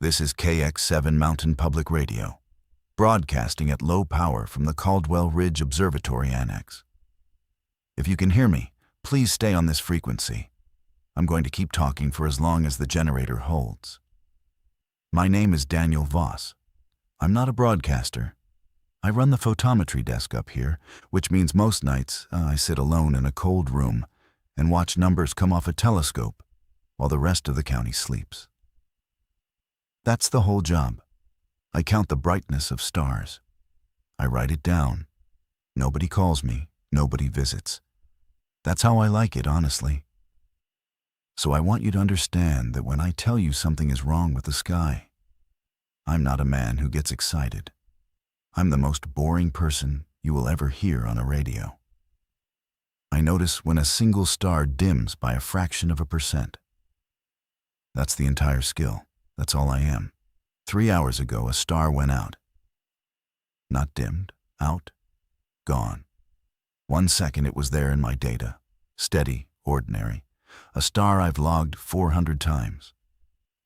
This is KX7 Mountain Public Radio, broadcasting at low power from the Caldwell Ridge Observatory Annex. If you can hear me, please stay on this frequency. I'm going to keep talking for as long as the generator holds. My name is Daniel Voss. I'm not a broadcaster. I run the photometry desk up here, which means most nights I sit alone in a cold room and watch numbers come off a telescope while the rest of the county sleeps. That's the whole job. I count the brightness of stars. I write it down. Nobody calls me. Nobody visits. That's how I like it, honestly. So I want you to understand that when I tell you something is wrong with the sky, I'm not a man who gets excited. I'm the most boring person you will ever hear on a radio. I notice when a single star dims by a fraction of a percent. That's the entire skill. That's all I am. 3 hours ago, a star went out. Not dimmed, out, gone. 1 second it was there in my data. Steady, ordinary. A star I've logged 400 times.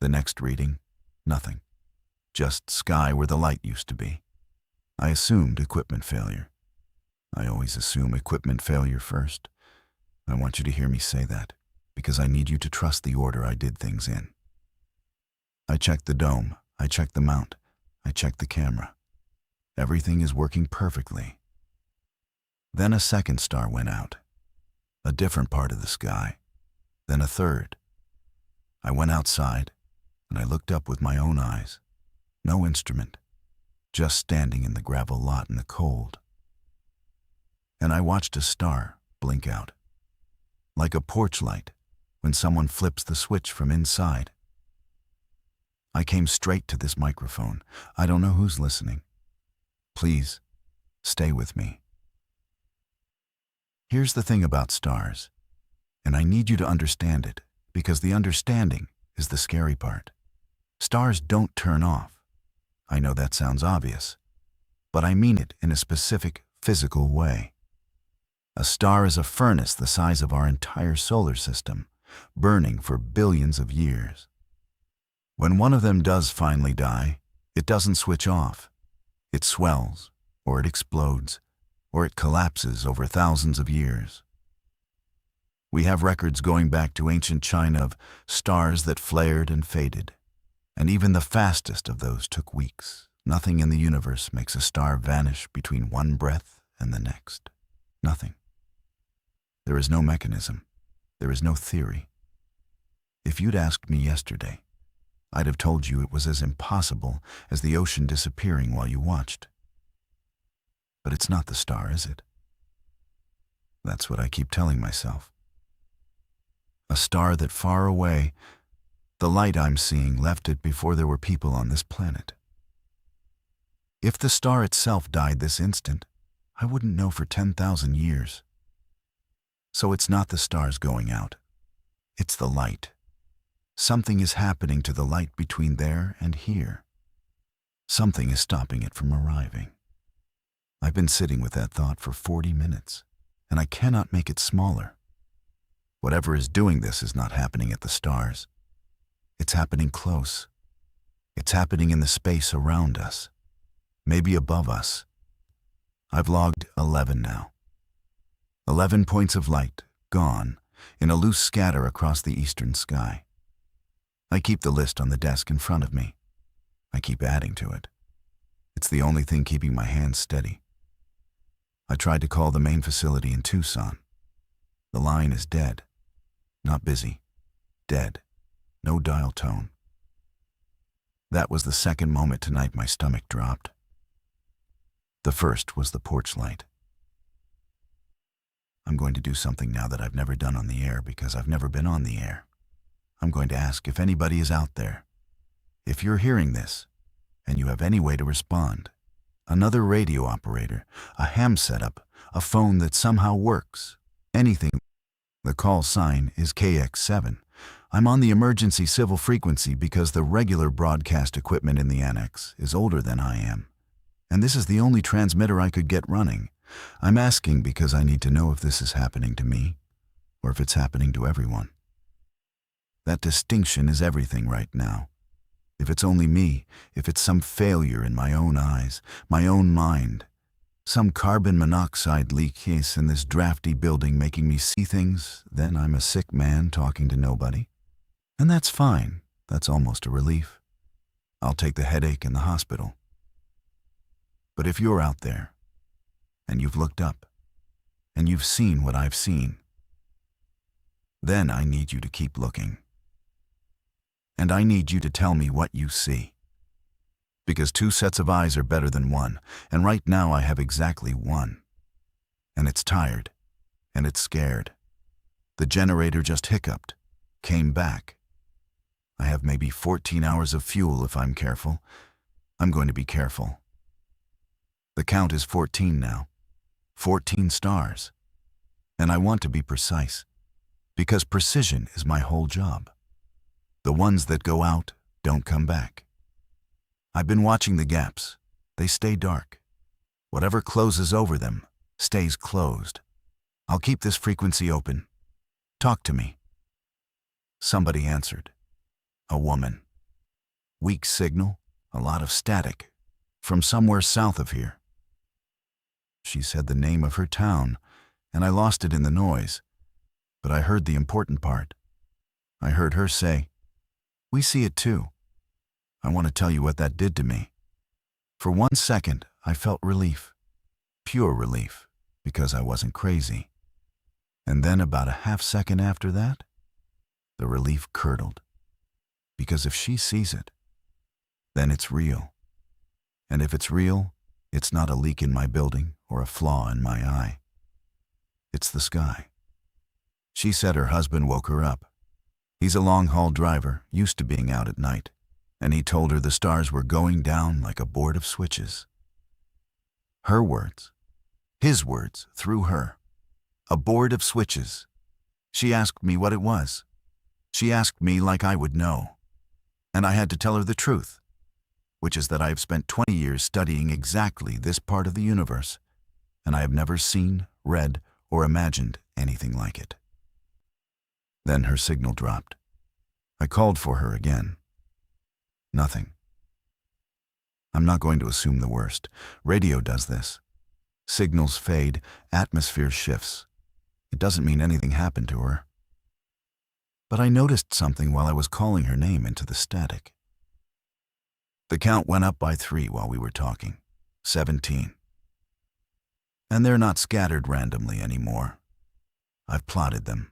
The next reading, nothing. Just sky where the light used to be. I assumed equipment failure. I always assume equipment failure first. I want you to hear me say that, because I need you to trust the order I did things in. I checked the dome, I checked the mount, I checked the camera. Everything is working perfectly. Then a second star went out. A different part of the sky. Then a third. I went outside, and I looked up with my own eyes. No instrument, just standing in the gravel lot in the cold. And I watched a star blink out, like a porch light when someone flips the switch from inside. I came straight to this microphone. I don't know who's listening. Please, stay with me. Here's the thing about stars, and I need you to understand it, because the understanding is the scary part. Stars don't turn off. I know that sounds obvious, but I mean it in a specific, physical way. A star is a furnace the size of our entire solar system, burning for billions of years. When one of them does finally die, it doesn't switch off. It swells, or it explodes, or it collapses over thousands of years. We have records going back to ancient China of stars that flared and faded, and even the fastest of those took weeks. Nothing in the universe makes a star vanish between one breath and the next. Nothing. There is no mechanism. There is no theory. If you'd asked me yesterday, I'd have told you it was as impossible as the ocean disappearing while you watched. But it's not the star, is it? That's what I keep telling myself. A star that far away, the light I'm seeing left it before there were people on this planet. If the star itself died this instant, I wouldn't know for 10,000 years. So it's not the stars going out. It's the light. Something is happening to the light between there and here. Something is stopping it from arriving. I've been sitting with that thought for 40 minutes, and I cannot make it smaller. Whatever is doing this is not happening at the stars. It's happening close. It's happening in the space around us, maybe above us. I've logged 11 now. 11 points of light, gone, in a loose scatter across the eastern sky. I keep the list on the desk in front of me. I keep adding to it. It's the only thing keeping my hands steady. I tried to call the main facility in Tucson. The line is dead. Not busy. Dead. No dial tone. That was the second moment tonight my stomach dropped. The first was the porch light. I'm going to do something now that I've never done on the air because I've never been on the air. I'm going to ask if anybody is out there. If you're hearing this, and you have any way to respond, another radio operator, a ham setup, a phone that somehow works, anything. The call sign is KX7. I'm on the emergency civil frequency because the regular broadcast equipment in the annex is older than I am. And this is the only transmitter I could get running. I'm asking because I need to know if this is happening to me, or if it's happening to everyone. That distinction is everything right now. If it's only me, if it's some failure in my own eyes, my own mind, some carbon monoxide leak case in this drafty building making me see things, then I'm a sick man talking to nobody. And that's fine. That's almost a relief. I'll take the headache in the hospital. But if you're out there, and you've looked up, and you've seen what I've seen, then I need you to keep looking. And I need you to tell me what you see. Because 2 sets of eyes are better than 1, and right now I have exactly 1. And it's tired, and it's scared. The generator just hiccuped, came back. I have maybe 14 hours of fuel if I'm careful. I'm going to be careful. The count is 14 now. 14 stars. And I want to be precise, because precision is my whole job. The ones that go out don't come back. I've been watching the gaps. They stay dark. Whatever closes over them stays closed. I'll keep this frequency open. Talk to me. Somebody answered. A woman. Weak signal, a lot of static, from somewhere south of here. She said the name of her town, and I lost it in the noise, but I heard the important part. I heard her say, "We see it too." I want to tell you what that did to me. For 1 second, I felt relief. Pure relief, because I wasn't crazy. And then about a half second after that, the relief curdled. Because if she sees it, then it's real. And if it's real, it's not a leak in my building or a flaw in my eye. It's the sky. She said her husband woke her up. He's a long-haul driver, used to being out at night, and he told her the stars were going down like a board of switches. Her words, his words through her. A board of switches. She asked me what it was. She asked me like I would know. And I had to tell her the truth, which is that I have spent 20 years studying exactly this part of the universe, and I have never seen, read, or imagined anything like it. Then her signal dropped. I called for her again. Nothing. I'm not going to assume the worst. Radio does this. Signals fade, atmosphere shifts. It doesn't mean anything happened to her. But I noticed something while I was calling her name into the static. The count went up by 3 while we were talking. 17. And they're not scattered randomly anymore. I've plotted them.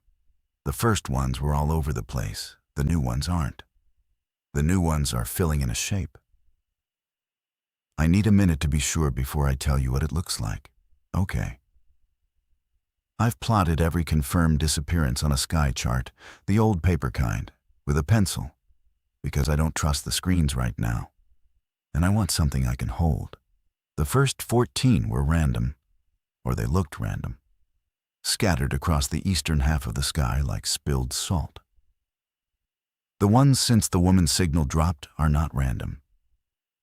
The first ones were all over the place. The new ones aren't. The new ones are filling in a shape. I need a minute to be sure before I tell you what it looks like. Okay. I've plotted every confirmed disappearance on a sky chart, the old paper kind, with a pencil, because I don't trust the screens right now, and I want something I can hold. The first 14 were random, or they looked random, scattered across the eastern half of the sky like spilled salt. The ones since the woman's signal dropped are not random.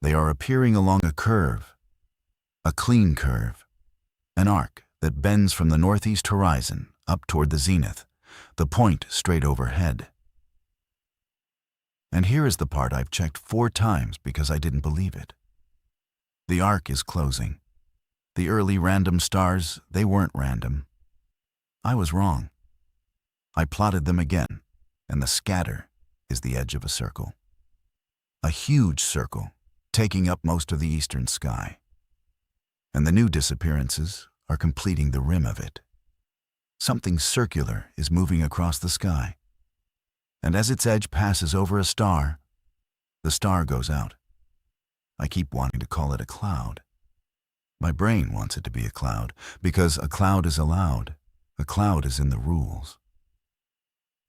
They are appearing along a curve, a clean curve, an arc that bends from the northeast horizon up toward the zenith, the point straight overhead. And here is the part I've checked 4 times because I didn't believe it. The arc is closing. The early random stars, they weren't random. I was wrong. I plotted them again, and the scatter is the edge of a circle. A huge circle, taking up most of the eastern sky. And the new disappearances are completing the rim of it. Something circular is moving across the sky, and as its edge passes over a star, the star goes out. I keep wanting to call it a cloud. My brain wants it to be a cloud, because a cloud is allowed. A cloud is in the rules.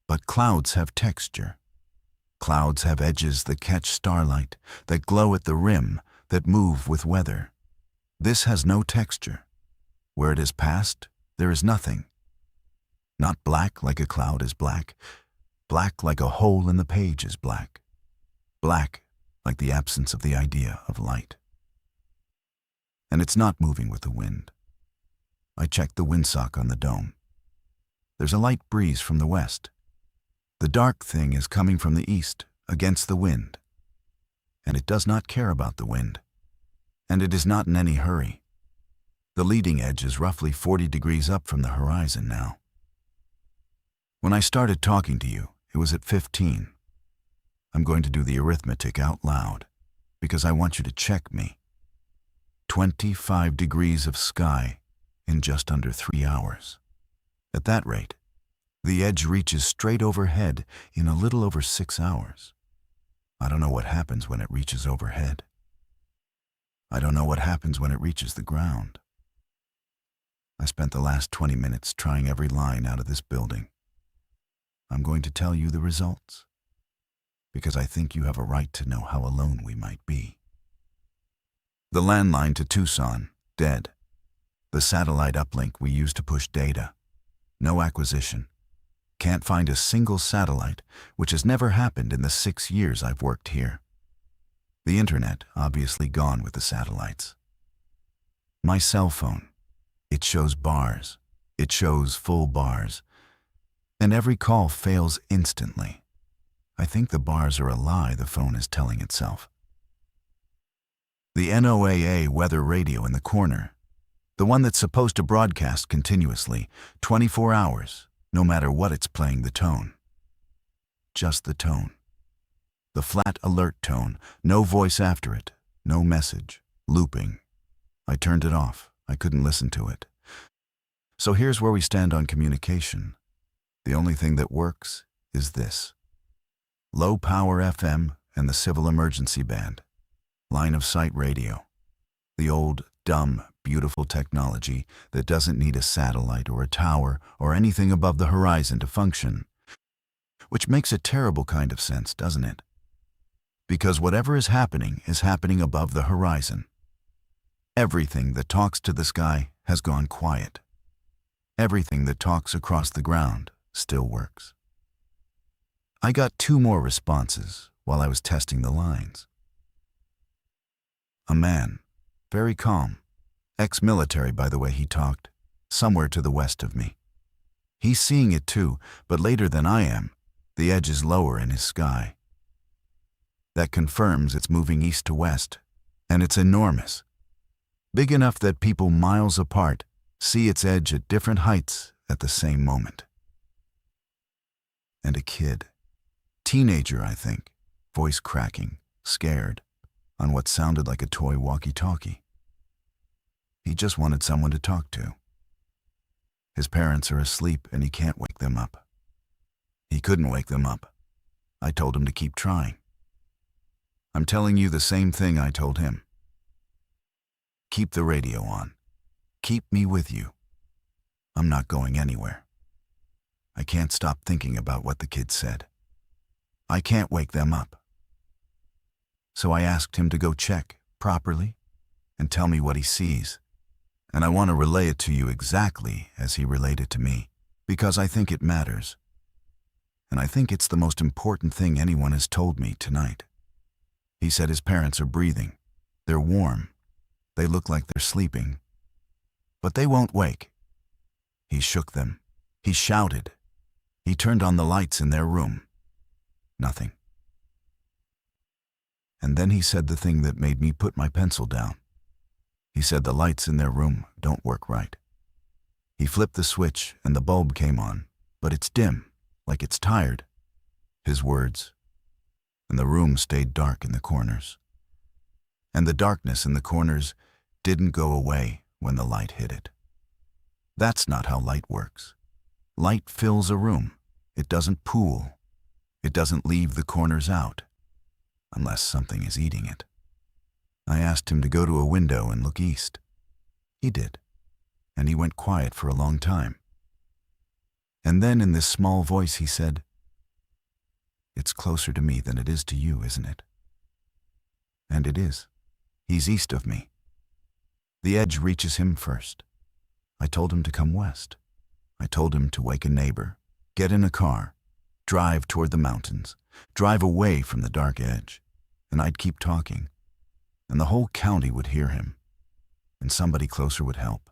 But clouds have texture. Clouds have edges that catch starlight, that glow at the rim, that move with weather. This has no texture. Where it is passed, there is nothing. Not black like a cloud is black. Black like a hole in the page is black. Black like the absence of the idea of light. And it's not moving with the wind. I checked the windsock on the dome. There's a light breeze from the west. The dark thing is coming from the east, against the wind. and it does not care about the wind. And it is not in any hurry. The leading edge is roughly 40 degrees up from the horizon now. When I started talking to you, it was at 15. I'm going to do the arithmetic out loud, because I want you to check me. 25 degrees of sky in just under 3 hours. At that rate, the edge reaches straight overhead in a little over 6 hours. I don't know what happens when it reaches overhead. I don't know what happens when it reaches the ground. I spent the last 20 minutes trying every line out of this building. I'm going to tell you the results, because I think you have a right to know how alone we might be. The landline to Tucson, dead. The satellite uplink we used to push data, no acquisition. Can't find a single satellite, which has never happened in the 6 years I've worked here. The internet obviously gone with the satellites. My cell phone, it shows bars. It shows full bars. And every call fails instantly. I think the bars are a lie the phone is telling itself. The NOAA weather radio in the corner, the one that's supposed to broadcast continuously, 24 hours, no matter what it's playing the tone. Just the tone. The flat alert tone, no voice after it, no message, looping. I turned it off. I couldn't listen to it. So here's where we stand on communication. The only thing that works is this. Low power FM and the civil emergency band. Line of sight radio. The old, dumb, beautiful technology that doesn't need a satellite or a tower or anything above the horizon to function. Which makes a terrible kind of sense, doesn't it? Because whatever is happening above the horizon. Everything that talks to the sky has gone quiet. Everything that talks across the ground still works. I got 2 more responses while I was testing the lines. A man, very calm, ex-military by the way he talked, somewhere to the west of me. He's seeing it too, but later than I am. The edge is lower in his sky. That confirms it's moving east to west, and it's enormous. Big enough that people miles apart see its edge at different heights at the same moment. And a kid, teenager I think, voice cracking, scared, on what sounded like a toy walkie-talkie. He just wanted someone to talk to. His parents are asleep and he can't wake them up. He couldn't wake them up. I told him to keep trying. I'm telling you the same thing I told him. Keep the radio on. Keep me with you. I'm not going anywhere. I can't stop thinking about what the kid said. I can't wake them up. So I asked him to go check properly and tell me what he sees. And I want to relay it to you exactly as he relayed it to me, because I think it matters. And I think it's the most important thing anyone has told me tonight. He said his parents are breathing. They're warm. They look like they're sleeping. But they won't wake. He shook them. He shouted. He turned on the lights in their room. Nothing. And then he said the thing that made me put my pencil down. He said the lights in their room don't work right. He flipped the switch and the bulb came on, but it's dim, like it's tired. His words. And the room stayed dark in the corners. And the darkness in the corners didn't go away when the light hit it. That's not how light works. Light fills a room. It doesn't pool. It doesn't leave the corners out, unless something is eating it. I asked him to go to a window and look east. He did, and he went quiet for a long time. And then in this small voice he said, "It's closer to me than it is to you, isn't it?" And it is. He's east of me. The edge reaches him first. I told him to come west. I told him to wake a neighbor, get in a car, drive toward the mountains, drive away from the dark edge, and I'd keep talking, and the whole county would hear him, and somebody closer would help.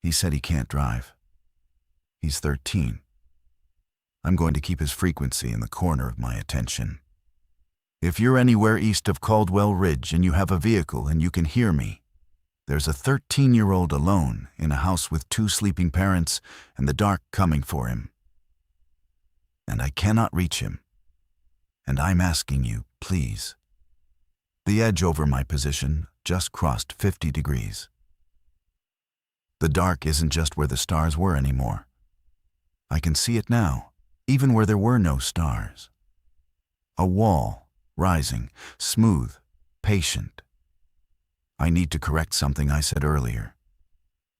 He said he can't drive. He's 13. I'm going to keep his frequency in the corner of my attention. If you're anywhere east of Caldwell Ridge and you have a vehicle and you can hear me, there's a 13-year-old alone in a house with 2 sleeping parents and the dark coming for him. And I cannot reach him. And I'm asking you, please. The edge over my position just crossed 50 degrees. The dark isn't just where the stars were anymore. I can see it now, even where there were no stars. A wall, rising, smooth, patient. I need to correct something I said earlier.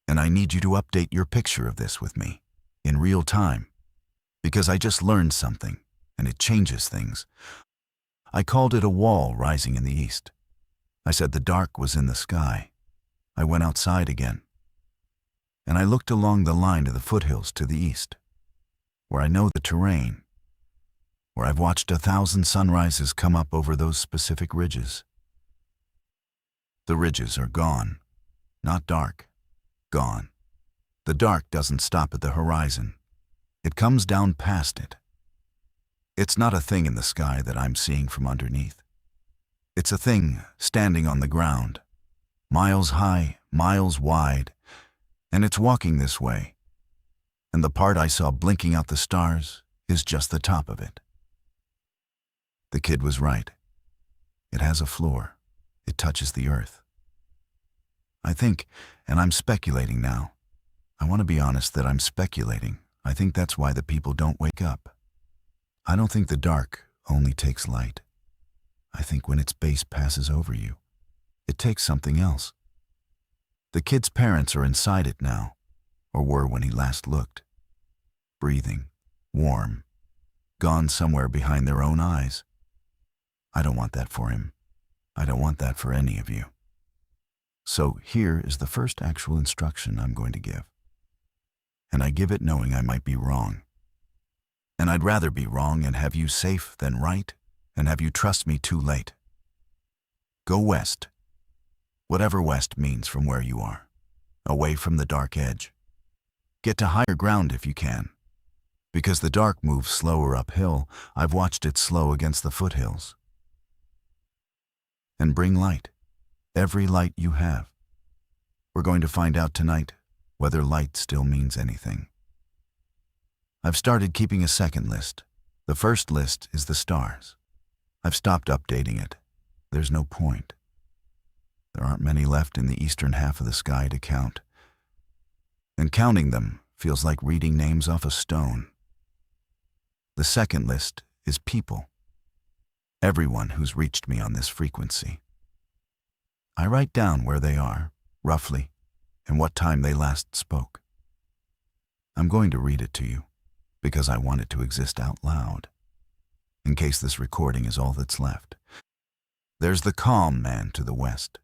And I need you to update your picture of this with me, in real time. Because I just learned something, and it changes things. I called it a wall rising in the east. I said the dark was in the sky. I went outside again. And I looked along the line of the foothills to the east, where I know the terrain, where I've watched 1,000 sunrises come up over those specific ridges. The ridges are gone. Not dark. Gone. The dark doesn't stop at the horizon. It comes down past it. It's not a thing in the sky that I'm seeing from underneath. It's a thing standing on the ground, miles high, miles wide, and it's walking this way. And the part I saw blinking out the stars is just the top of it. The kid was right. It has a floor. It touches the earth. I think, and I'm speculating now. I want to be honest that I'm speculating. I think that's why the people don't wake up. I don't think the dark only takes light. I think when its base passes over you, it takes something else. The kid's parents are inside it now, or were when he last looked. Breathing, warm, gone somewhere behind their own eyes. I don't want that for him. I don't want that for any of you. So here is the first actual instruction I'm going to give. And I give it knowing I might be wrong. And I'd rather be wrong and have you safe than right, and have you trust me too late. Go west. Whatever west means from where you are. Away from the dark edge. Get to higher ground if you can. Because the dark moves slower uphill, I've watched it slow against the foothills. And bring light. Every light you have. We're going to find out tonight whether light still means anything. I've started keeping a second list. The first list is the stars. I've stopped updating it. There's no point. There aren't many left in the eastern half of the sky to count. And counting them feels like reading names off a stone. The second list is people. Everyone who's reached me on this frequency. I write down where they are, roughly, and what time they last spoke. I'm going to read it to you, because I want it to exist out loud, in case this recording is all that's left. There's the calm man to the west,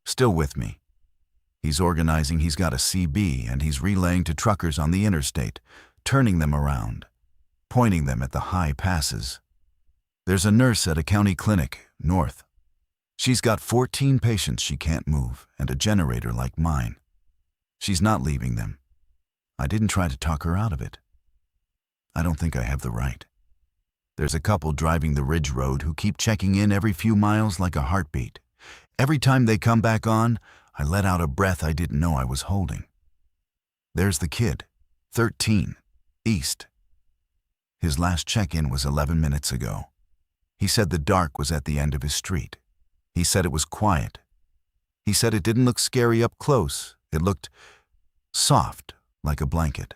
still with me. He's organizing, he's got a CB, and he's relaying to truckers on the interstate, turning them around, pointing them at the high passes. There's a nurse at a county clinic, north. She's got 14 patients she can't move, and a generator like mine. She's not leaving them. I didn't try to talk her out of it. I don't think I have the right. There's a couple driving the Ridge Road who keep checking in every few miles like a heartbeat. Every time they come back on, I let out a breath I didn't know I was holding. There's the kid, 13, east. His last check-in was 11 minutes ago. He said the dark was at the end of his street. He said it was quiet. He said it didn't look scary up close. It looked soft, like a blanket.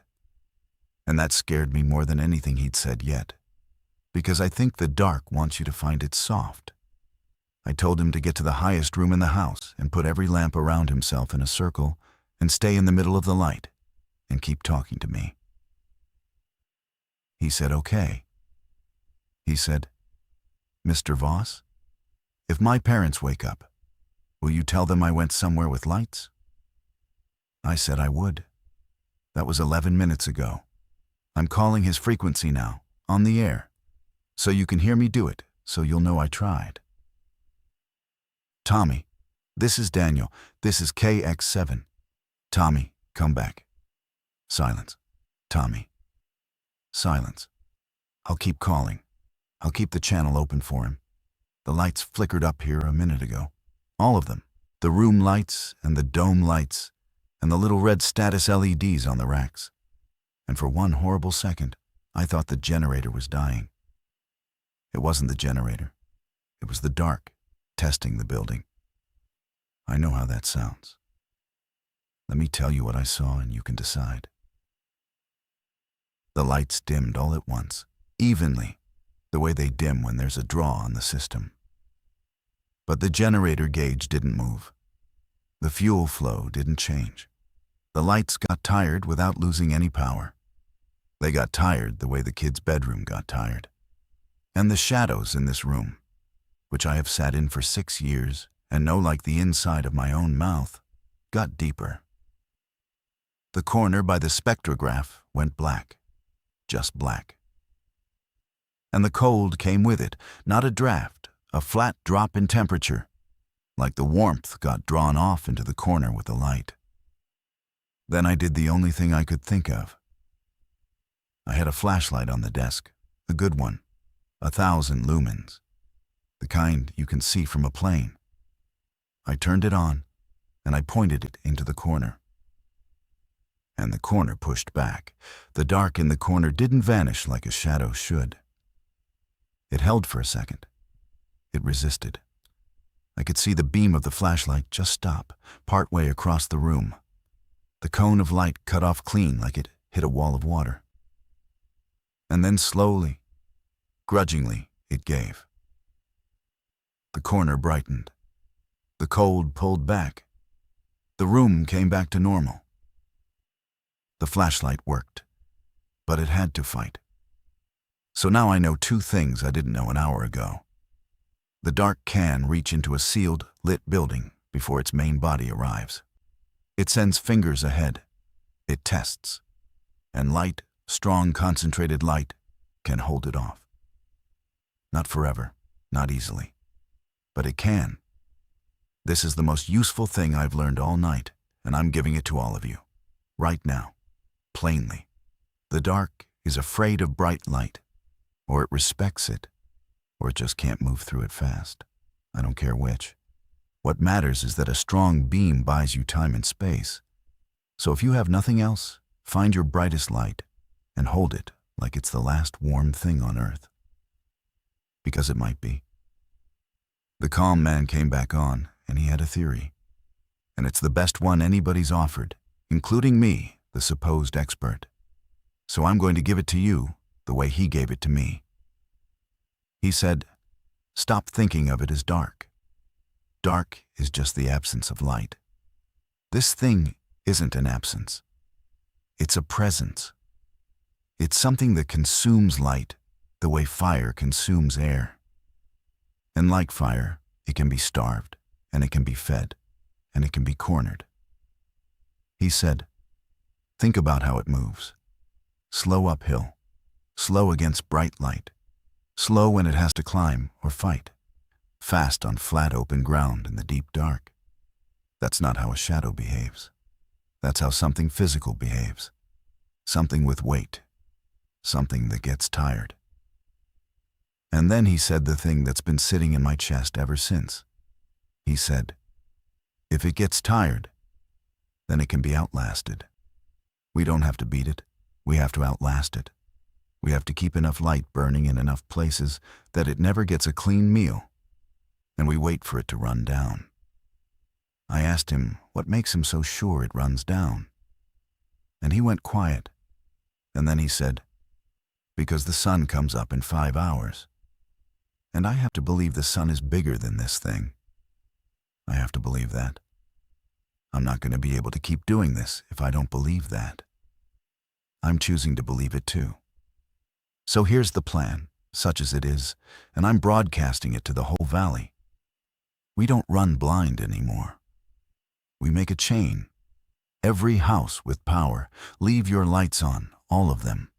And that scared me more than anything he'd said yet, because I think the dark wants you to find it soft. I told him to get to the highest room in the house and put every lamp around himself in a circle and stay in the middle of the light and keep talking to me. He said, okay. He said, Mr. Voss, if my parents wake up, will you tell them I went somewhere with lights? I said I would. That was 11 minutes ago. I'm calling his frequency now, on the air, so you can hear me do it, so you'll know I tried. Tommy, this is Daniel. This is KX7. Tommy, come back. Silence. Tommy. Silence. I'll keep calling. I'll keep the channel open for him. The lights flickered up here a minute ago. All of them. The room lights and the dome lights and the little red status LEDs on the racks. And for one horrible second, I thought the generator was dying. It wasn't the generator. It was the dark, testing the building. I know how that sounds. Let me tell you what I saw and you can decide. The lights dimmed all at once, evenly, the way they dim when there's a draw on the system. But the generator gauge didn't move. The fuel flow didn't change. The lights got tired without losing any power. They got tired the way the kid's bedroom got tired. And the shadows in this room, which I have sat in for 6 years and know like the inside of my own mouth, got deeper. The corner by the spectrograph went black, just black. And the cold came with it, not a draft, a flat drop in temperature, like the warmth got drawn off into the corner with the light. Then I did the only thing I could think of. I had a flashlight on the desk, a good one, 1,000 lumens, the kind you can see from a plane. I turned it on, and I pointed it into the corner. And the corner pushed back. The dark in the corner didn't vanish like a shadow should. It held for a second. It resisted. I could see the beam of the flashlight just stop, partway across the room. The cone of light cut off clean like it hit a wall of water. And then slowly, grudgingly, it gave. The corner brightened. The cold pulled back. The room came back to normal. The flashlight worked, but it had to fight. So now I know 2 things I didn't know an hour ago. The dark can reach into a sealed, lit building before its main body arrives. It sends fingers ahead. It tests. And light, strong, concentrated light, can hold it off. Not forever, not easily. But it can. This is the most useful thing I've learned all night, and I'm giving it to all of you. Right now. Plainly. The dark is afraid of bright light. Or it respects it. Or it just can't move through it fast. I don't care which. What matters is that a strong beam buys you time and space. So if you have nothing else, find your brightest light and hold it like it's the last warm thing on earth. Because it might be. The calm man came back on, and he had a theory. And it's the best one anybody's offered, including me, the supposed expert. So I'm going to give it to you the way he gave it to me. He said, stop thinking of it as dark. Dark is just the absence of light. This thing isn't an absence. It's a presence. It's something that consumes light the way fire consumes air. And like fire, it can be starved, and it can be fed, and it can be cornered. He said, think about how it moves. Slow uphill, slow against bright light, slow when it has to climb or fight, fast on flat open ground in the deep dark. That's not how a shadow behaves. That's how something physical behaves. Something with weight. Something that gets tired. And then he said the thing that's been sitting in my chest ever since. He said, if it gets tired, then it can be outlasted. We don't have to beat it. We have to outlast it. We have to keep enough light burning in enough places that it never gets a clean meal. And we wait for it to run down. I asked him what makes him so sure it runs down. And he went quiet. And then he said, because the sun comes up in 5 hours. And I have to believe the sun is bigger than this thing. I have to believe that. I'm not going to be able to keep doing this if I don't believe that. I'm choosing to believe it too. So here's the plan, such as it is, and I'm broadcasting it to the whole valley. We don't run blind anymore. We make a chain. Every house with power, leave your lights on, all of them,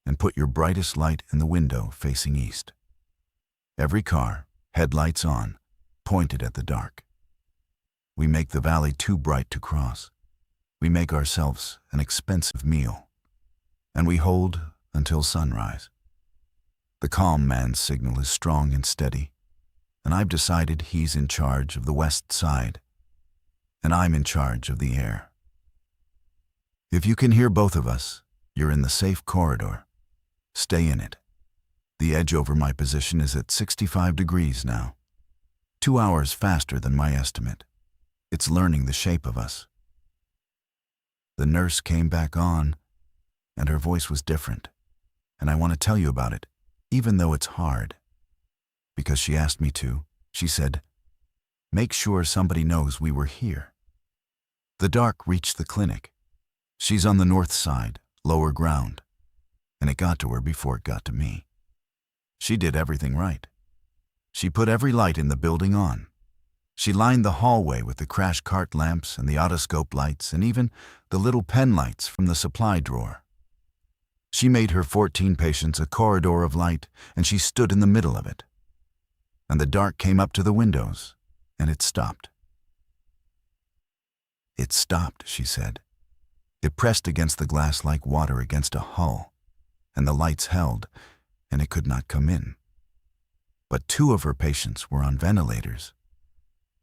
and put your brightest light in the window facing east. Every car, headlights on, pointed at the dark. We make the valley too bright to cross. We make ourselves an expensive meal. And we hold until sunrise. The calm man's signal is strong and steady. and I've decided he's in charge of the west side, and I'm in charge of the air. If you can hear both of us, you're in the safe corridor. Stay in it. The edge over my position is at 65 degrees now. 2 hours faster than my estimate. It's learning the shape of us. The nurse came back on, and her voice was different. And I want to tell you about it, even though it's hard. Because she asked me to. She said, "Make sure somebody knows we were here." The dark reached the clinic. She's on the north side, lower ground. And it got to her before it got to me. She did everything right. She put every light in the building on. She lined the hallway with the crash cart lamps and the otoscope lights and even the little pen lights from the supply drawer. She made her 14 patients a corridor of light, and she stood in the middle of it. And the dark came up to the windows, and it stopped. "It stopped," she said. It pressed against the glass like water against a hull, and the lights held, and it could not come in. But 2 of her patients were on ventilators,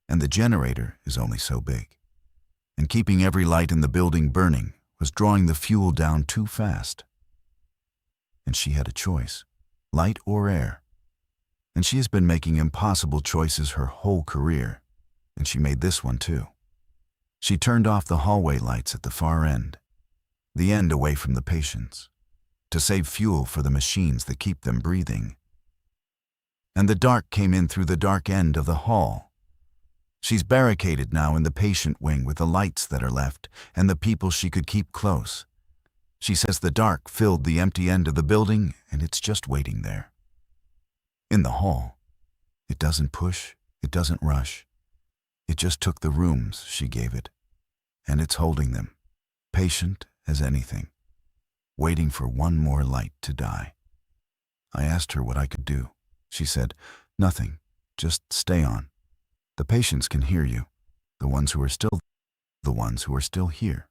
and the generator is only so big. And keeping every light in the building burning was drawing the fuel down too fast. And she had a choice, light or air. And she has been making impossible choices her whole career, and she made this one too. She turned off the hallway lights at the far end, the end away from the patients, to save fuel for the machines that keep them breathing. And the dark came in through the dark end of the hall. She's barricaded now in the patient wing with the lights that are left and the people she could keep close. She says the dark filled the empty end of the building, and it's just waiting there. In the hall. It doesn't push, it doesn't rush. It just took the rooms she gave it, and it's holding them, patient as anything, waiting for one more light to die. I asked her what I could do. She said, "Nothing, just stay on. The patients can hear you, the ones who are still here.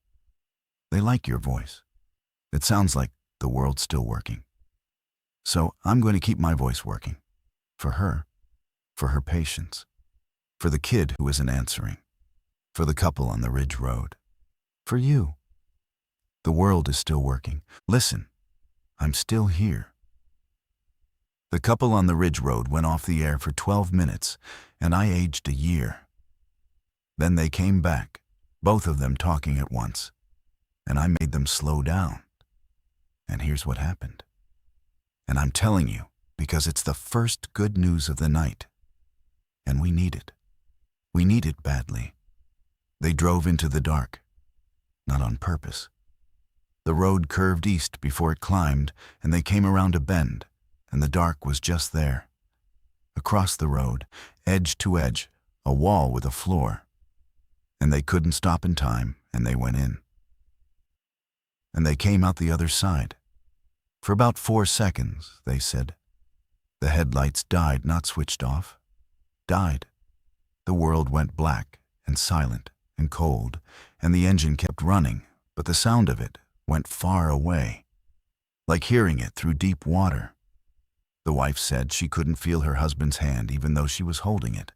They like your voice. It sounds like the world's still working. So I'm going to keep my voice working. For her patients, for the kid who isn't answering, for the couple on the Ridge Road, for you. The world is still working. Listen, I'm still here." The couple on the Ridge Road went off the air for 12 minutes, and I aged a year. Then they came back, both of them talking at once, and I made them slow down. And here's what happened. And I'm telling you, because it's the first good news of the night. And we need it. We need it badly. They drove into the dark, not on purpose. The road curved east before it climbed, and they came around a bend, and the dark was just there. Across the road, edge to edge, a wall with a floor. And they couldn't stop in time, and they went in. And they came out the other side. For about 4 seconds, they said. The headlights died, not switched off. Died. The world went black and silent and cold, and the engine kept running, but the sound of it went far away, like hearing it through deep water. The wife said she couldn't feel her husband's hand even though she was holding it.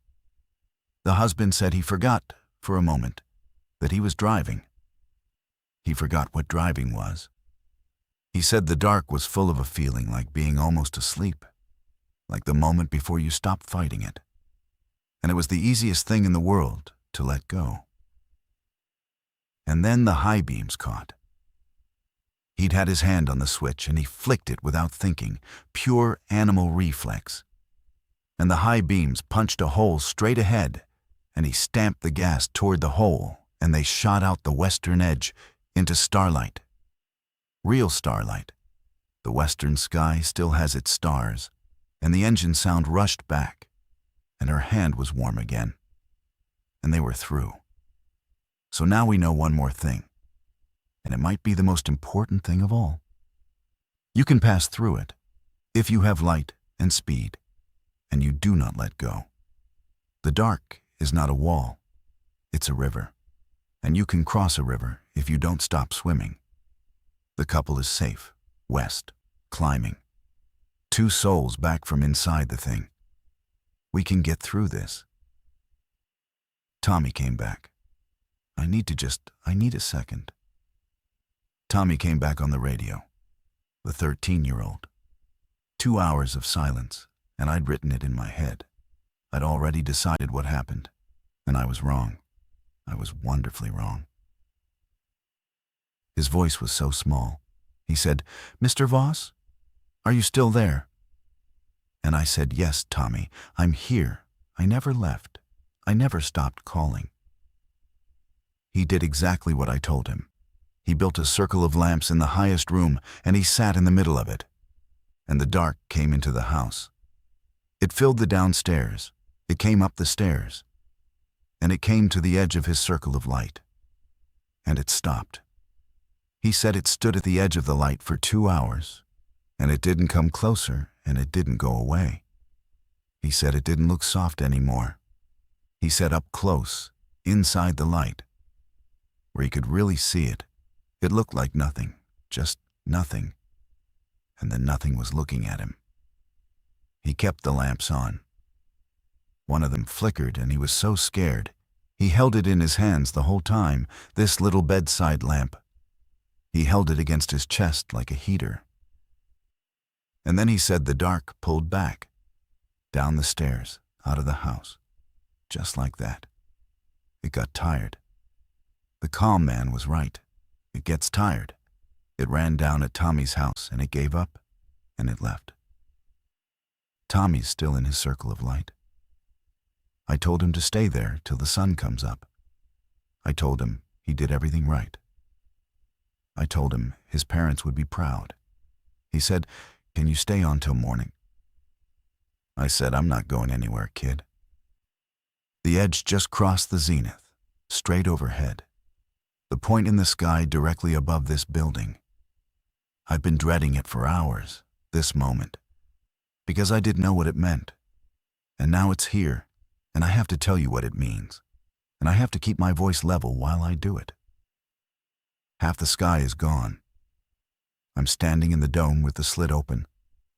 The husband said he forgot, for a moment, that he was driving. He forgot what driving was. He said the dark was full of a feeling like being almost asleep, like the moment before you stop fighting it. And it was the easiest thing in the world to let go. And then the high beams caught. He'd had his hand on the switch and he flicked it without thinking, pure animal reflex. And the high beams punched a hole straight ahead, and he stamped the gas toward the hole, and they shot out the western edge into starlight. Real starlight. The western sky still has its stars, and the engine sound rushed back, and her hand was warm again. And they were through. So now we know one more thing, and it might be the most important thing of all. You can pass through it if you have light and speed, and you do not let go. The dark is not a wall, it's a river, and you can cross a river if you don't stop swimming. The couple is safe, west, climbing. 2 souls back from inside the thing. We can get through this. Tommy came back. I need a second. Tommy came back on the radio. The 13-year-old. 2 hours of silence, and I'd written it in my head. I'd already decided what happened, and I was wrong. I was wonderfully wrong. His voice was so small. He said, "Mr. Voss, are you still there?" And I said, "Yes, Tommy, I'm here. I never left. I never stopped calling." He did exactly what I told him. He built a circle of lamps in the highest room, and he sat in the middle of it. And the dark came into the house. It filled the downstairs. It came up the stairs. And it came to the edge of his circle of light. And it stopped. He said it stood at the edge of the light for 2 hours, and it didn't come closer, and it didn't go away. He said it didn't look soft anymore. He said up close, inside the light, where he could really see it, it looked like nothing, just nothing. And then nothing was looking at him. He kept the lamps on. One of them flickered, and he was so scared. He held it in his hands the whole time, this little bedside lamp. He held it against his chest like a heater. And then he said the dark pulled back, down the stairs, out of the house, just like that. It got tired. The calm man was right. It gets tired. It ran down at Tommy's house, and it gave up, and it left. Tommy's still in his circle of light. I told him to stay there till the sun comes up. I told him he did everything right. I told him his parents would be proud. He said, "Can you stay on till morning?" I said, "I'm not going anywhere, kid." The edge just crossed the zenith, straight overhead. The point in the sky directly above this building. I've been dreading it for hours, this moment, because I didn't know what it meant. And now it's here, and I have to tell you what it means. And I have to keep my voice level while I do it. Half the sky is gone. I'm standing in the dome with the slit open,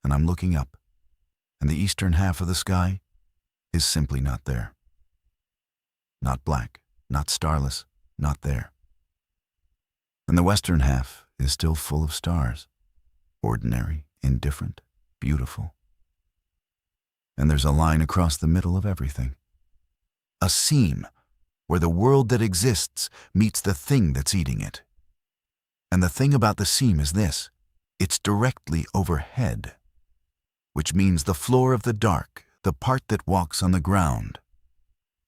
and I'm looking up, and the eastern half of the sky is simply not there. Not black, not starless, not there. And the western half is still full of stars, ordinary, indifferent, beautiful. And there's a line across the middle of everything. A seam where the world that exists meets the thing that's eating it. And the thing about the seam is this: it's directly overhead, which means the floor of the dark, the part that walks on the ground,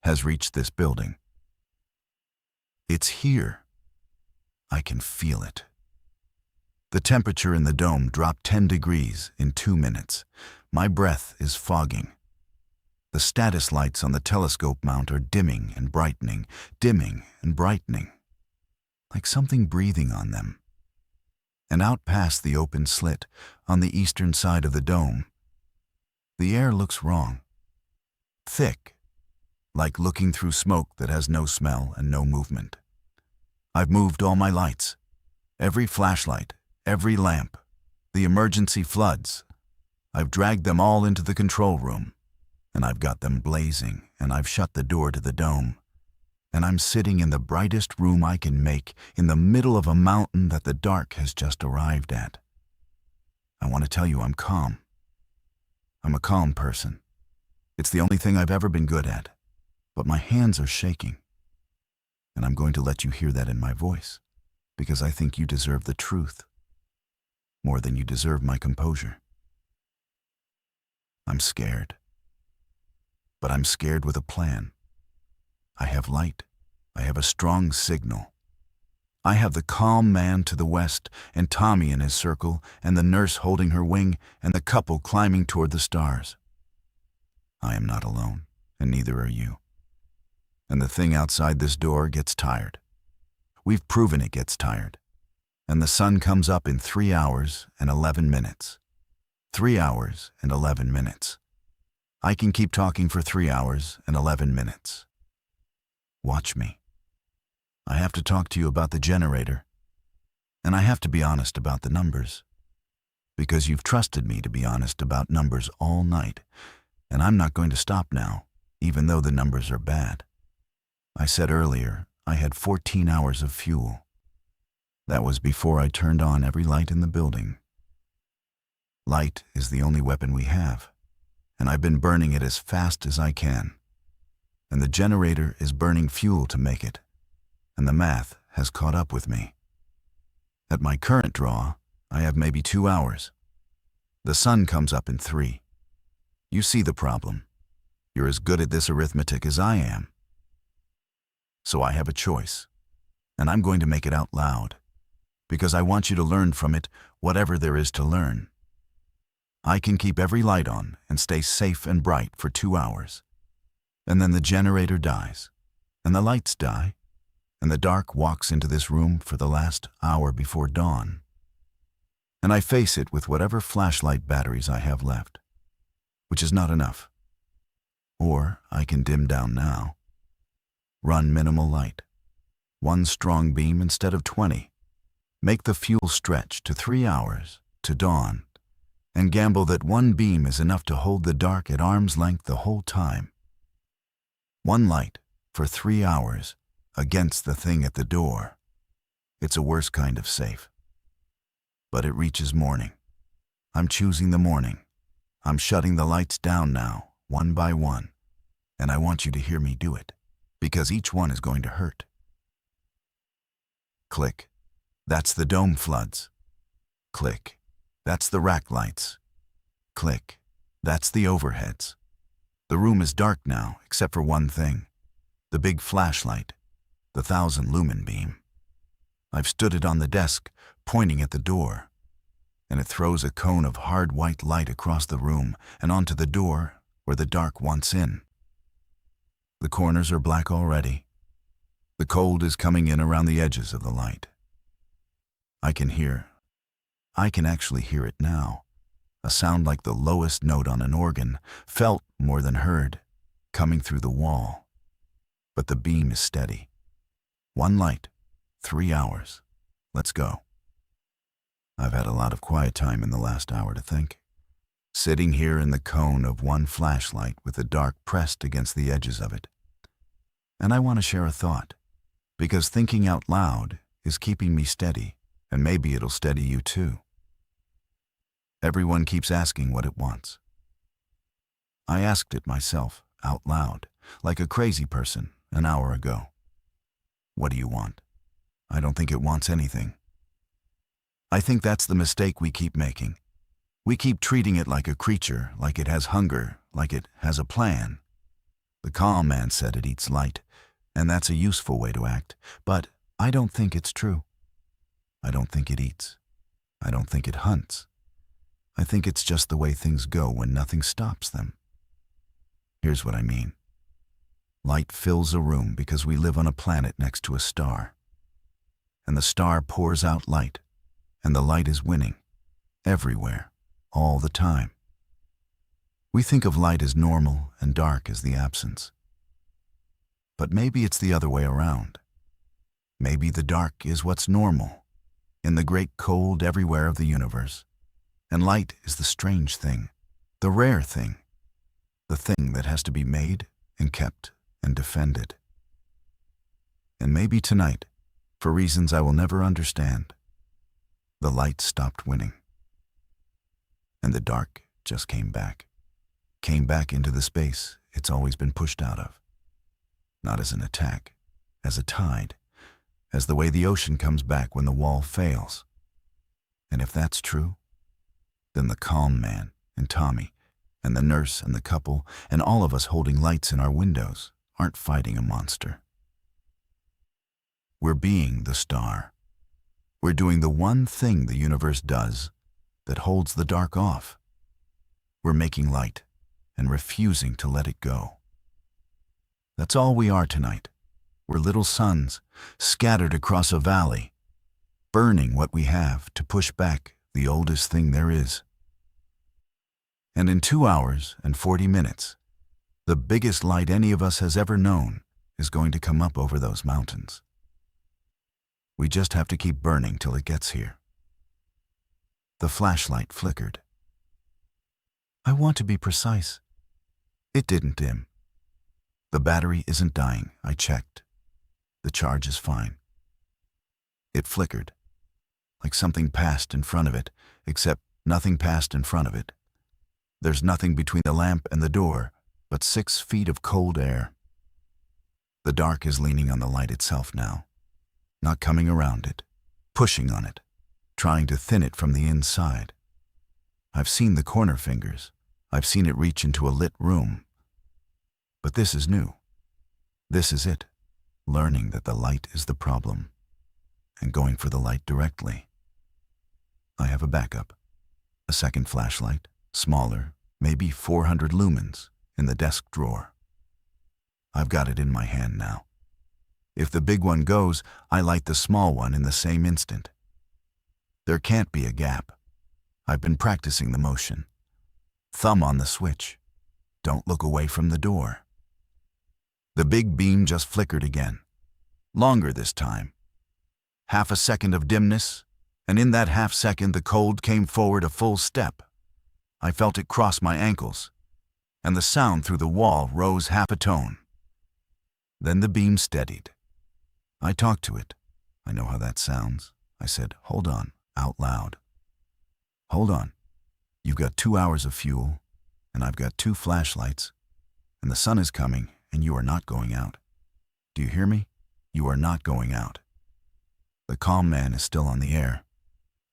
has reached this building. It's here. I can feel it. The temperature in the dome dropped 10 degrees in 2 minutes. My breath is fogging. The status lights on the telescope mount are dimming and brightening, like something breathing on them. And out past the open slit, on the eastern side of the dome, the air looks wrong. Thick, like looking through smoke that has no smell and no movement. I've moved all my lights, every flashlight, every lamp, the emergency floods. I've dragged them all into the control room, and I've got them blazing, and I've shut the door to the dome. And I'm sitting in the brightest room I can make, in the middle of a mountain that the dark has just arrived at. I want to tell you I'm calm. I'm a calm person. It's the only thing I've ever been good at. But my hands are shaking. And I'm going to let you hear that in my voice, because I think you deserve the truth, more than you deserve my composure. I'm scared. But I'm scared with a plan. I have light. I have a strong signal. I have the calm man to the west, and Tommy in his circle, and the nurse holding her wing, and the couple climbing toward the stars. I am not alone, and neither are you. And the thing outside this door gets tired. We've proven it gets tired. And the sun comes up in 3 hours and 11 minutes. 3 hours and 11 minutes. I can keep talking for 3 hours and 11 minutes. Watch me. I have to talk to you about the generator. And I have to be honest about the numbers. Because you've trusted me to be honest about numbers all night. And I'm not going to stop now, even though the numbers are bad. I said earlier I had 14 hours of fuel. That was before I turned on every light in the building. Light is the only weapon we have, and I've been burning it as fast as I can. And the generator is burning fuel to make it, and the math has caught up with me. At my current draw, I have maybe 2 hours. The sun comes up in 3. You see the problem. You're as good at this arithmetic as I am. So I have a choice, and I'm going to make it out loud, because I want you to learn from it whatever there is to learn. I can keep every light on and stay safe and bright for 2 hours. And then the generator dies, and the lights die, and the dark walks into this room for the last hour before dawn. And I face it with whatever flashlight batteries I have left, which is not enough. Or I can dim down now. Run minimal light. 1 strong beam instead of 20. Make the fuel stretch to 3 hours, to dawn, and gamble that 1 beam is enough to hold the dark at arm's length the whole time. 1 light for 3 hours against the thing at the door. It's a worse kind of safe. But it reaches morning. I'm choosing the morning. I'm shutting the lights down now, one by one, and I want you to hear me do it, because each one is going to hurt. Click. That's the dome floods. Click. That's the rack lights. Click. That's the overheads. The room is dark now, except for one thing. The big flashlight, the 1,000 lumen beam. I've stood it on the desk, pointing at the door, and it throws a cone of hard white light across the room and onto the door where the dark wants in. The corners are black already. The cold is coming in around the edges of the light. I can actually hear it now, a sound like the lowest note on an organ, felt more than heard, coming through the wall. But the beam is steady. 1 light, 3 hours. Let's go. I've had a lot of quiet time in the last hour to think, sitting here in the cone of 1 flashlight with the dark pressed against the edges of it. And I want to share a thought, because thinking out loud is keeping me steady, and maybe it'll steady you too. Everyone keeps asking what it wants. I asked it myself, out loud, like a crazy person, an hour ago. What do you want? I don't think it wants anything. I think that's the mistake we keep making. We keep treating it like a creature, like it has hunger, like it has a plan. The calm man said it eats light, and that's a useful way to act, but I don't think it's true. I don't think it eats. I don't think it hunts. I think it's just the way things go when nothing stops them. Here's what I mean. Light fills a room because we live on a planet next to a star. And the star pours out light, and the light is winning, everywhere, all the time. We think of light as normal and dark as the absence. But maybe it's the other way around. Maybe the dark is what's normal, in the great cold everywhere of the universe, and light is the strange thing, the rare thing, the thing that has to be made and kept and defended. And maybe tonight, for reasons I will never understand, the light stopped winning. And the dark just came back into the space it's always been pushed out of. Not as an attack, as a tide, as the way the ocean comes back when the wall fails. And if that's true, then the calm man and Tommy and the nurse and the couple and all of us holding lights in our windows aren't fighting a monster. We're being the star. We're doing the one thing the universe does that holds the dark off. We're making light and refusing to let it go. That's all we are tonight. We're little suns scattered across a valley, burning what we have to push back the oldest thing there is. And in 2 hours and 40 minutes, the biggest light any of us has ever known is going to come up over those mountains. We just have to keep burning till it gets here. The flashlight flickered. I want to be precise. It didn't dim. The battery isn't dying, I checked. The charge is fine. It flickered, like something passed in front of it, except nothing passed in front of it. There's nothing between the lamp and the door, but 6 feet of cold air. The dark is leaning on the light itself now, not coming around it, pushing on it, trying to thin it from the inside. I've seen the corner fingers. I've seen it reach into a lit room. But this is new. This is it, learning that the light is the problem, and going for the light directly. I have a backup, a second flashlight, smaller, maybe 400 lumens, in the desk drawer. I've got it in my hand now. If the big one goes, I light the small one in the same instant. There can't be a gap. I've been practicing the motion. Thumb on the switch. Don't look away from the door. The big beam just flickered again. Longer this time. Half a second of dimness, and in that half second the cold came forward a full step. I felt it cross my ankles, and the sound through the wall rose half a tone. Then the beam steadied. I talked to it. I know how that sounds. I said, "Hold on," out loud. "Hold on. You've got 2 hours of fuel, and I've got 2 flashlights, and the sun is coming, and you are not going out. Do you hear me? You are not going out." The calm man is still on the air.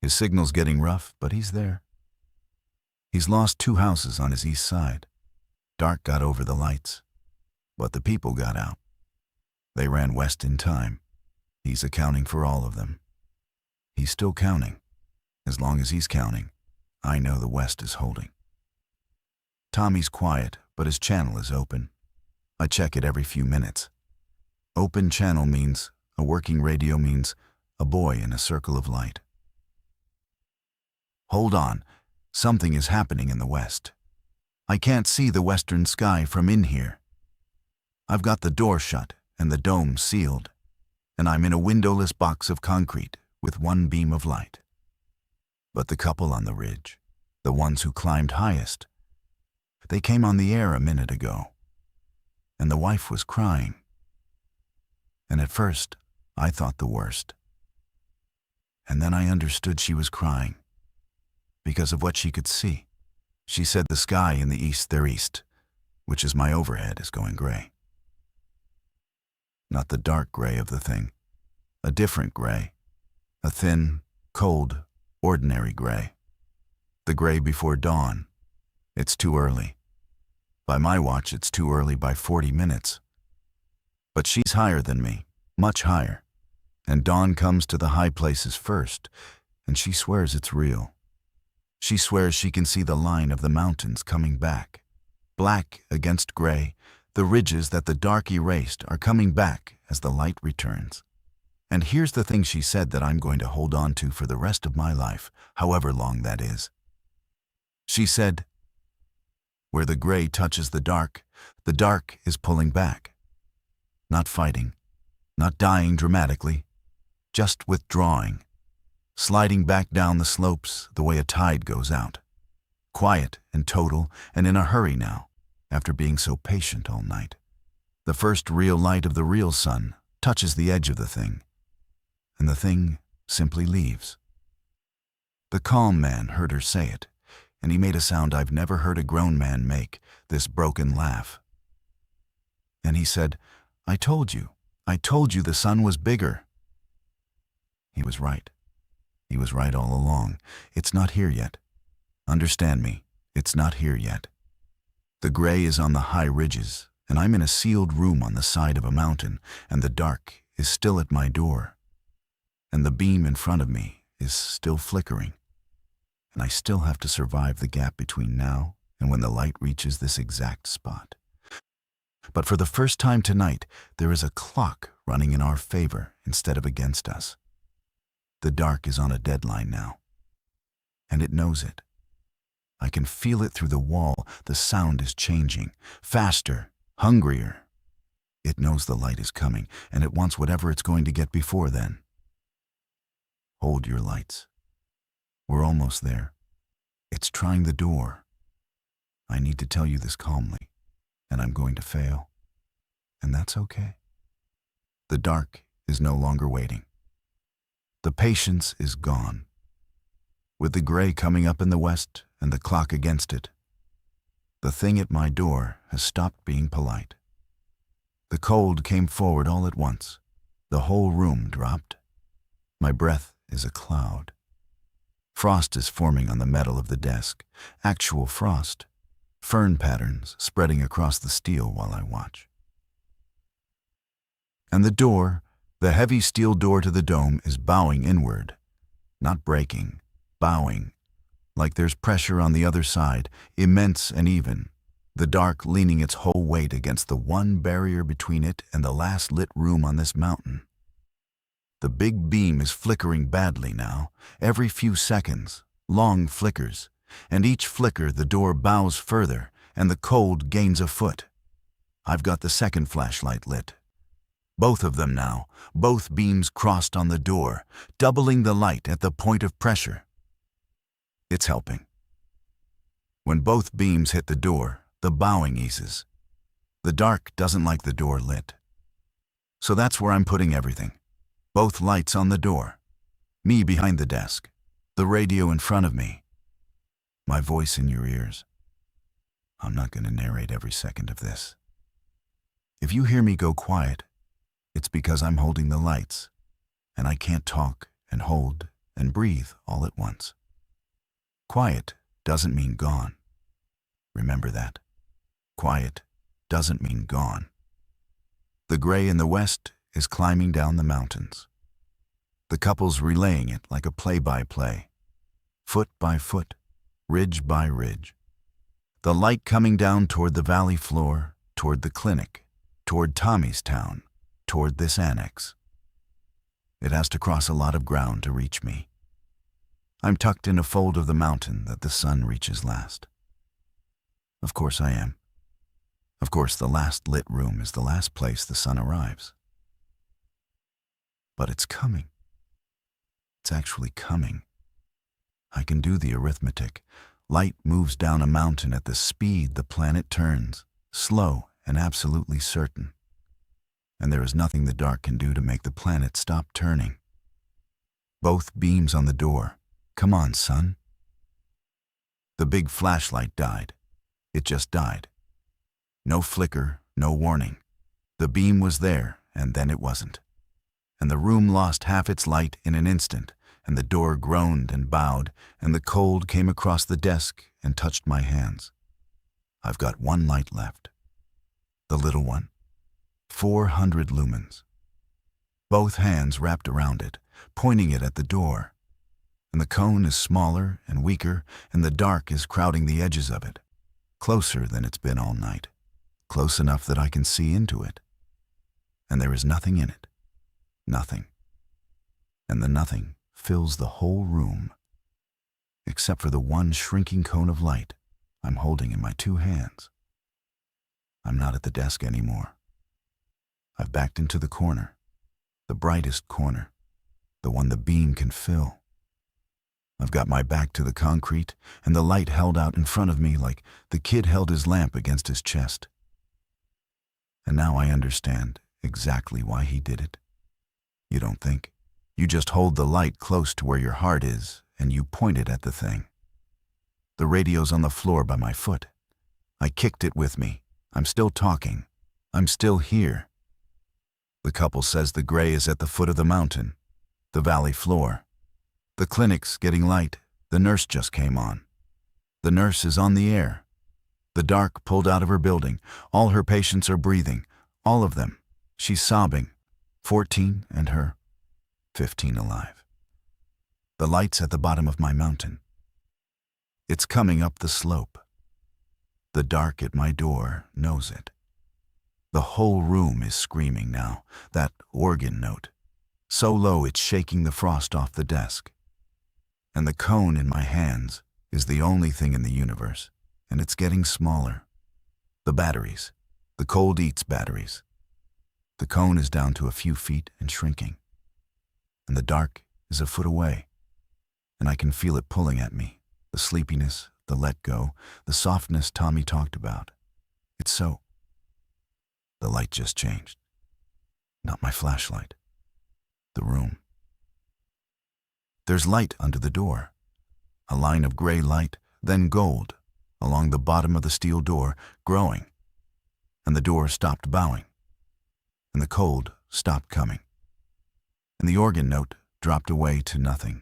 His signal's getting rough, but he's there. He's lost 2 houses on his east side. Dark got over the lights, but the people got out. They ran west in time. He's accounting for all of them. He's still counting. As long as he's counting, I know the west is holding. Tommy's quiet, but his channel is open. I check it every few minutes. Open channel means, a working radio means, a boy in a circle of light. Hold on, something is happening in the west. I can't see the western sky from in here. I've got the door shut and the dome sealed, and I'm in a windowless box of concrete with 1 beam of light. But the couple on the ridge, the ones who climbed highest, they came on the air a minute ago, and the wife was crying. And at first, I thought the worst. And then I understood she was crying because of what she could see. She said the sky in the east, their east, which is my overhead, is going gray. Not the dark gray of the thing, a different gray, a thin, cold, ordinary gray. The gray before dawn. It's too early. By my watch, it's too early by 40 minutes. But she's higher than me, much higher, and dawn comes to the high places first, and she swears it's real. She swears she can see the line of the mountains coming back. Black against gray, the ridges that the dark erased are coming back as the light returns. And here's the thing she said that I'm going to hold on to for the rest of my life, however long that is. She said, "Where the gray touches the dark is pulling back. Not fighting, not dying dramatically, just withdrawing, sliding back down the slopes the way a tide goes out. Quiet and total and in a hurry now, after being so patient all night. The first real light of the real sun touches the edge of the thing, and the thing simply leaves." The calm man heard her say it, and he made a sound I've never heard a grown man make, this broken laugh. And he said, I told you the sun was bigger." He was right. He was right all along. It's not here yet. Understand me, it's not here yet. The gray is on the high ridges, and I'm in a sealed room on the side of a mountain, and the dark is still at my door. And the beam in front of me is still flickering. And I still have to survive the gap between now and when the light reaches this exact spot. But for the first time tonight, there is a clock running in our favor instead of against us. The dark is on a deadline now, and it knows it. I can feel it through the wall. The sound is changing, faster, hungrier. It knows the light is coming, and it wants whatever it's going to get before then. Hold your lights. We're almost there. It's trying the door. I need to tell you this calmly. and I'm going to fail. And that's okay. The dark is no longer waiting. The patience is gone. With the gray coming up in the west and the clock against it, the thing at my door has stopped being polite. The cold came forward all at once. The whole room dropped. My breath is a cloud. Frost is forming on the metal of the desk, actual frost, fern patterns spreading across the steel while I watch. And the door, the heavy steel door to the dome, is bowing inward, not breaking, bowing, like there's pressure on the other side, immense and even, the dark leaning its whole weight against the one barrier between it and the last lit room on this mountain. The big beam is flickering badly now, every few seconds, long flickers, and each flicker the door bows further and the cold gains a foot. I've got the second flashlight lit. Both of them now, both beams crossed on the door, doubling the light at the point of pressure. It's helping. When both beams hit the door, the bowing eases. The dark doesn't like the door lit. So that's where I'm putting everything. Both lights on the door. Me behind the desk. The radio in front of me. My voice in your ears. I'm not going to narrate every second of this. If you hear me go quiet, it's because I'm holding the lights, and I can't talk and hold and breathe all at once. Quiet doesn't mean gone. Remember that. Quiet doesn't mean gone. The gray in the west is climbing down the mountains. The couple's relaying it like a play-by-play, foot by foot, ridge by ridge. The light coming down toward the valley floor, toward the clinic, toward Tommy's town, toward this annex. It has to cross a lot of ground to reach me. I'm tucked in a fold of the mountain that the sun reaches last. Of course I am. Of course the last lit room is the last place the sun arrives. But it's coming. It's actually coming. I can do the arithmetic. Light moves down a mountain at the speed the planet turns, slow and absolutely certain. And there is nothing the dark can do to make the planet stop turning. Both beams on the door. Come on, son. The big flashlight died. It just died. No flicker, no warning. The beam was there, and then it wasn't. And the room lost half its light in an instant, and the door groaned and bowed, and the cold came across the desk and touched my hands. I've got one light left. The little one. 400 lumens. Both hands wrapped around it, pointing it at the door. And the cone is smaller and weaker, and the dark is crowding the edges of it. Closer than it's been all night. Close enough that I can see into it. And there is nothing in it. Nothing. And the nothing fills the whole room. Except for the one shrinking cone of light I'm holding in my two hands. I'm not at the desk anymore. I've backed into the corner. The brightest corner. The one the beam can fill. I've got my back to the concrete, and the light held out in front of me like the kid held his lamp against his chest. And now I understand exactly why he did it. You don't think. You just hold the light close to where your heart is, and you point it at the thing. The radio's on the floor by my foot. I kicked it with me. I'm still talking. I'm still here. The couple says the gray is at the foot of the mountain, the valley floor. The clinic's getting light. The nurse just came on. The nurse is on the air. The dark pulled out of her building. All her patients are breathing. All of them. She's sobbing. 14 and her. 15 alive. The light's at the bottom of my mountain. It's coming up the slope. The dark at my door knows it. The whole room is screaming now, that organ note. So low it's shaking the frost off the desk. And the cone in my hands is the only thing in the universe, and it's getting smaller. The batteries. The cold eats batteries. The cone is down to a few feet and shrinking. And the dark is a foot away. And I can feel it pulling at me. The sleepiness, the let go, the softness Tommy talked about. It's so The light just changed. Not my flashlight. The room. There's light under the door. A line of gray light, then gold, along the bottom of the steel door, growing. And the door stopped bowing. And the cold stopped coming. And the organ note dropped away to nothing.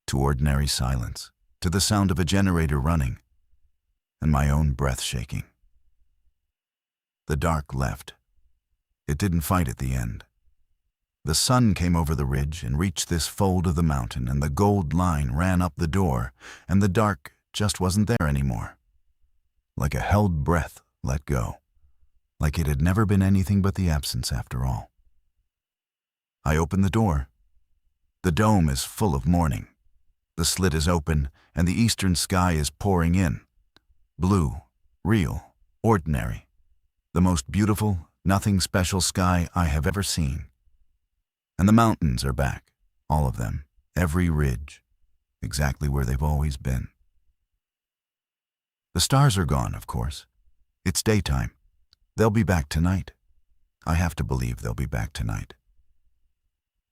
To ordinary silence, to the sound of a generator running, and my own breath shaking. The dark left. It didn't fight at the end. The sun came over the ridge and reached this fold of the mountain, and the gold line ran up the door, and the dark just wasn't there anymore. Like a held breath let go, like it had never been anything but the absence after all. I opened the door. The dome is full of morning. The slit is open, and the eastern sky is pouring in. Blue, real, ordinary. The most beautiful, nothing special sky I have ever seen. And the mountains are back, all of them, every ridge, exactly where they've always been. The stars are gone, of course. It's daytime. They'll be back tonight. I have to believe they'll be back tonight.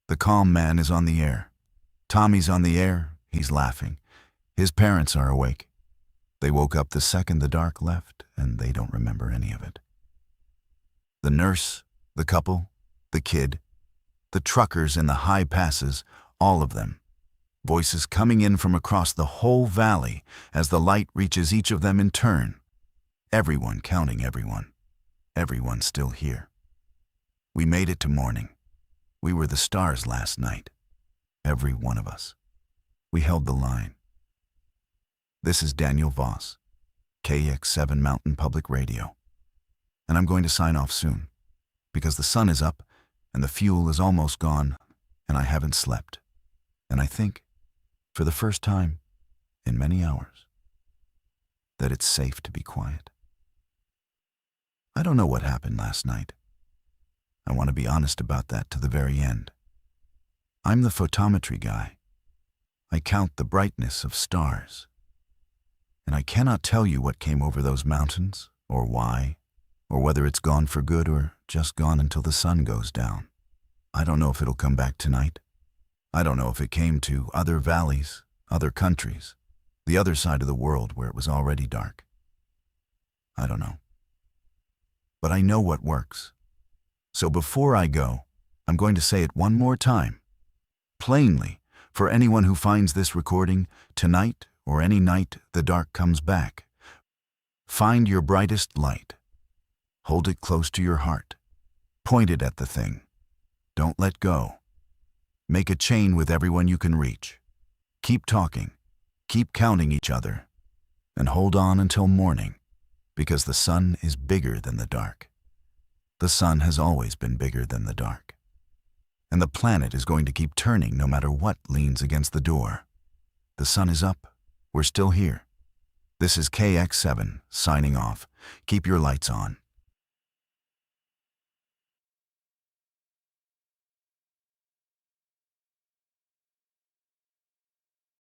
The calm man is on the air. Tommy's on the air. He's laughing. His parents are awake. They woke up the second the dark left, and they don't remember any of it. The nurse, the couple, the kid, the truckers in the high passes, all of them. Voices coming in from across the whole valley as the light reaches each of them in turn. Everyone counting everyone. Everyone still here. We made it to morning. We were the stars last night. Every one of us. We held the line. This is Daniel Voss, KX7 Mountain Public Radio. And I'm going to sign off soon, because the sun is up, and the fuel is almost gone, and I haven't slept. And I think, for the first time in many hours, that it's safe to be quiet. I don't know what happened last night. I want to be honest about that to the very end. I'm the photometry guy. I count the brightness of stars. And I cannot tell you what came over those mountains, or why, or whether it's gone for good or just gone until the sun goes down. I don't know if it'll come back tonight. I don't know if it came to other valleys, other countries, the other side of the world where it was already dark. I don't know. But I know what works. So before I go, I'm going to say it one more time, plainly, for anyone who finds this recording, tonight or any night the dark comes back. Find your brightest light. Hold it close to your heart. Point it at the thing. Don't let go. Make a chain with everyone you can reach. Keep talking. Keep counting each other. And hold on until morning, because the sun is bigger than the dark. The sun has always been bigger than the dark. And the planet is going to keep turning no matter what leans against the door. The sun is up. We're still here. This is KX7 signing off. Keep your lights on.